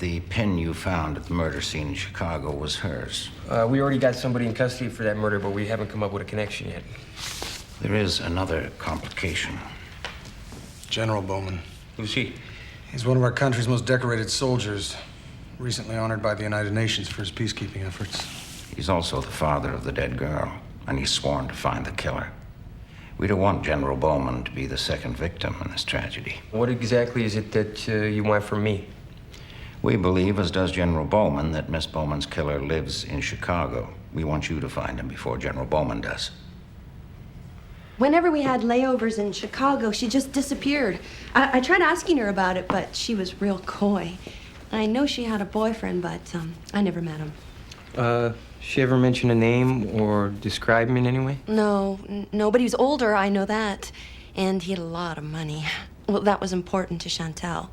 the pin you found at the murder scene in Chicago was hers. We already got somebody in custody for that murder, but we haven't come up with a connection yet. There is another complication. General Bowman. Who's he? He's one of our country's most decorated soldiers, recently honored by the United Nations for his peacekeeping efforts. He's also the father of the dead girl, and he's sworn to find the killer. We don't want General Bowman to be the second victim in this tragedy. What exactly is it that you want from me? We believe, as does General Bowman, that Miss Bowman's killer lives in Chicago. We want you to find him before General Bowman does. Whenever we had layovers in Chicago, she just disappeared. I tried asking her about it, but she was real coy. I know she had a boyfriend, but I never met him. She ever mention a name or describe him in any way? No, but he was older, I know that. And he had a lot of money. Well, that was important to Chantal.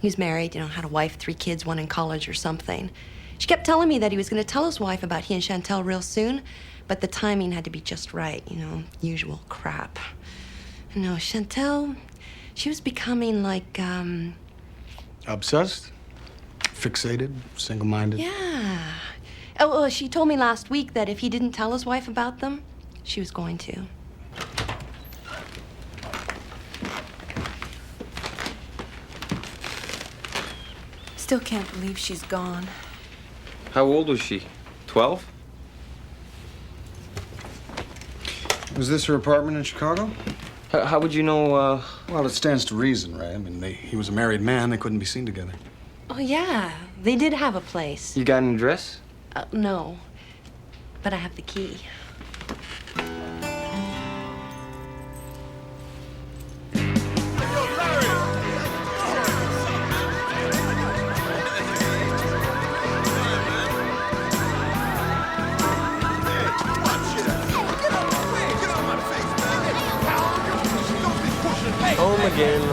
He was married, had a wife, 3 kids, 1 in college or something. She kept telling me that he was going to tell his wife about he and Chantal real soon, but the timing had to be just right, usual crap. No, Chantal, she was becoming like, Obsessed? Fixated? Single-minded? Yeah. Oh, well, she told me last week that if he didn't tell his wife about them, she was going to. Still can't believe she's gone. How old was she? 12? Was this her apartment in Chicago? How would you know, Well, it stands to reason, right? I mean, he was a married man. They couldn't be seen together. Oh, yeah. They did have a place. You got an address? No. But I have the key.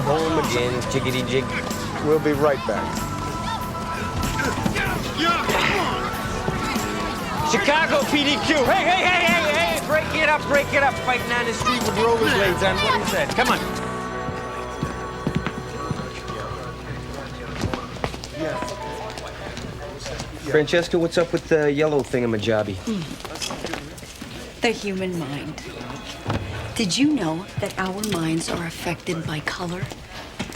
Home again, jiggity jig. We'll be right back. Chicago PDQ. Hey, break it up. Fighting on the street with rollerblades on. What is that? Come on. Francesca, what's up with the yellow thingamajobby? The human mind. Did you know that our minds are affected by color?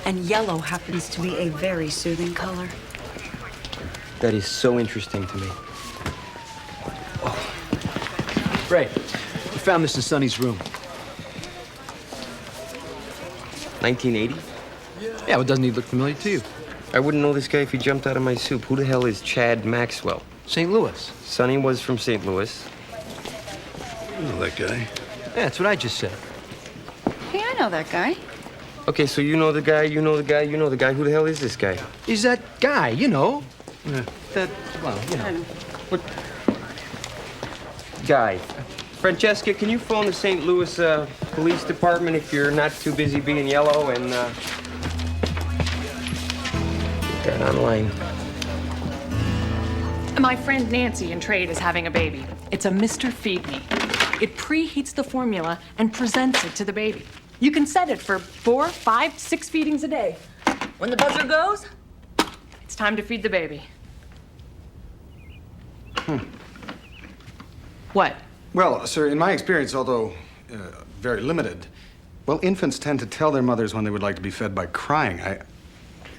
And yellow happens to be a very soothing color. That is so interesting to me. Ray, we found this in Sonny's room. 1980? Yeah, well, doesn't he look familiar to you? I wouldn't know this guy if he jumped out of my soup. Who the hell is Chad Maxwell? St. Louis. Sonny was from St. Louis. You know that guy. Yeah, that's what I just said. Hey, I know that guy. Okay, so you know the guy, you know the guy, you know the guy. Who the hell is this guy? He's that guy, you know. Yeah. That, well, you know. What guy? Francesca, can you phone the St. Louis Police Department if you're not too busy being yellow and get that online. My friend Nancy in trade is having a baby. It's a Mr. Feed Me. It preheats the formula and presents it to the baby. You can set it for 4, 5, 6 feedings a day. When the buzzer goes, it's time to feed the baby. What? Well, sir, in my experience, although very limited, well, infants tend to tell their mothers when they would like to be fed by crying. I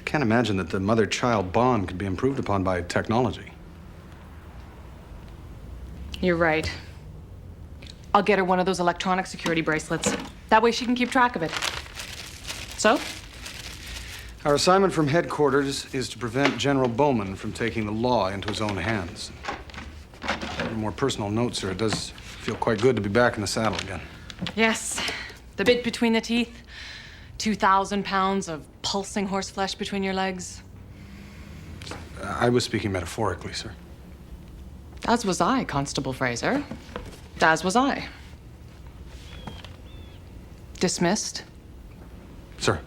can't imagine that the mother-child bond could be improved upon by technology. You're right. I'll get her one of those electronic security bracelets. That way she can keep track of it. So? Our assignment from headquarters is to prevent General Bowman from taking the law into his own hands. On a more personal note, sir, it does feel quite good to be back in the saddle again. Yes. The bit between the teeth. 2,000 pounds of pulsing horse flesh between your legs. I was speaking metaphorically, sir. As was I, Constable Fraser. As was I. Dismissed. Sir.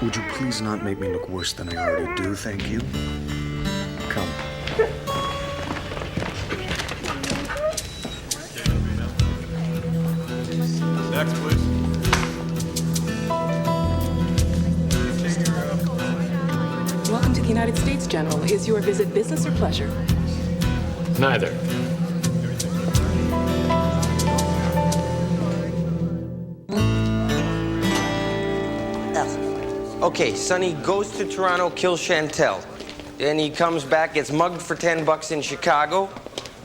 Would you please not make me look worse than I already do, thank you? Come. Next, please. the United States, General. Is your visit business or pleasure? Neither. Okay, Sonny goes to Toronto, kills Chantel. Then he comes back, gets mugged for $10 in Chicago.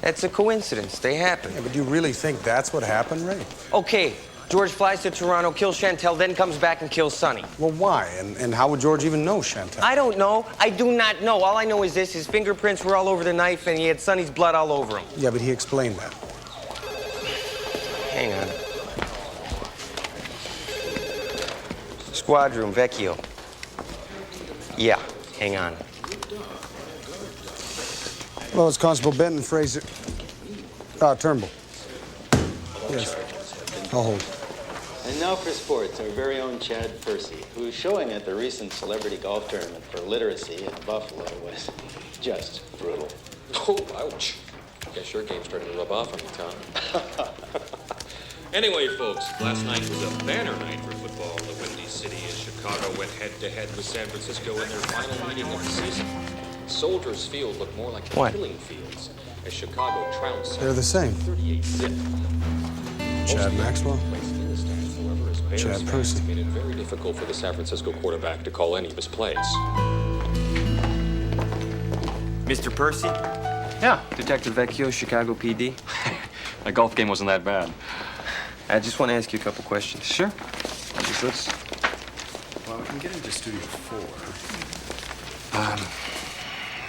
That's a coincidence. They happen. Yeah, but do you really think that's what happened, Ray? Okay, George flies to Toronto, kills Chantel, then comes back and kills Sonny. Well, why? And how would George even know Chantel? I don't know. I do not know. All I know is this. His fingerprints were all over the knife, and he had Sonny's blood all over him. Yeah, but he explained that. Hang on. Squad room, Vecchio. Yeah, hang on. Well, it's Constable Benton Fraser. Turnbull. Yes. I'll hold. And now for sports, our very own Chad Percy, whose showing at the recent celebrity golf tournament for literacy in Buffalo was just brutal. Oh, ouch. Guess your game's starting to rub off on me, Tom. Anyway, folks, last night was a banner night for football in the Windy City as Chicago went head-to-head with San Francisco in their final meeting of the season. Soldiers Field looked more like the killing fields as Chicago trounced. They're the same. 38-zip. Chad Maxwell. Chad Chad Percy. made it very difficult for the San Francisco quarterback to call any of his plays. Mr. Percy? Yeah, Detective Vecchio, Chicago PD. That golf game wasn't that bad. I just want to ask you a couple questions. Sure. Well, we can get into Studio 4.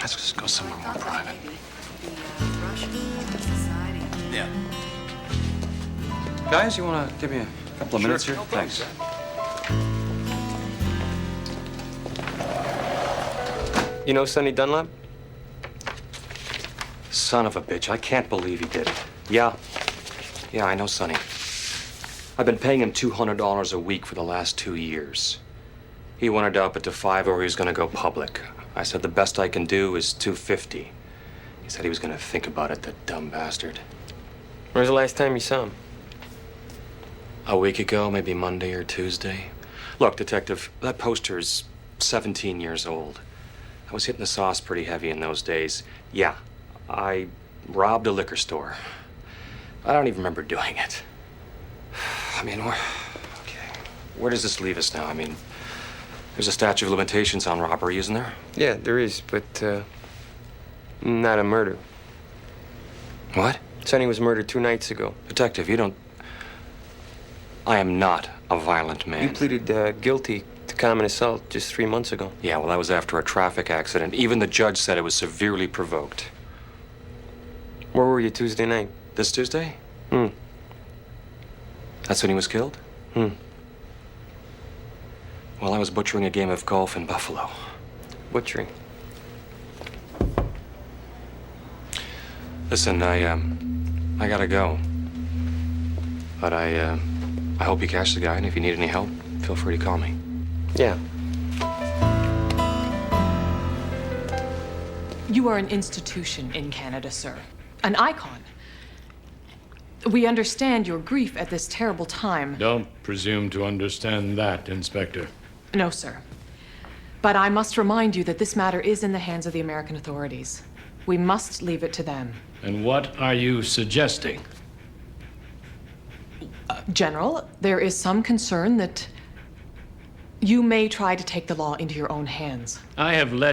Let's just go somewhere more private. Yeah. Guys, you want to give me a couple of minutes here? Thanks. You know Sonny Dunlap? Son of a bitch, I can't believe he did it. Yeah, I know Sonny. I've been paying him $200 a week for the last 2 years. He wanted to up it to $5 or he was going to go public. I said the best I can do is $250. He said he was going to think about it, the dumb bastard. When's the last time you saw him? A week ago, maybe Monday or Tuesday. Look, Detective, that poster's 17 years old. I was hitting the sauce pretty heavy in those days. Yeah, I robbed a liquor store. I don't even remember doing it. I mean, where does this leave us now? I mean, there's a statute of limitations on robbery, isn't there? Yeah, there is, but not a murder. What? Sonny was murdered 2 nights ago. Detective, you don't... I am not a violent man. You pleaded guilty to common assault just 3 months ago. Yeah, well, that was after a traffic accident. Even the judge said it was severely provoked. Where were you Tuesday night? This Tuesday? Hmm. That's when he was killed? Hmm. Well, I was butchering a game of golf in Buffalo. Butchering. Listen, I gotta go. But I hope you catch the guy, and if you need any help, feel free to call me. Yeah. You are an institution in Canada, sir. An icon. We understand your grief at this terrible time. Don't presume to understand that, Inspector. No, sir. But I must remind you that this matter is in the hands of the American authorities. We must leave it to them. And what are you suggesting? General, there is some concern that you may try to take the law into your own hands. I have let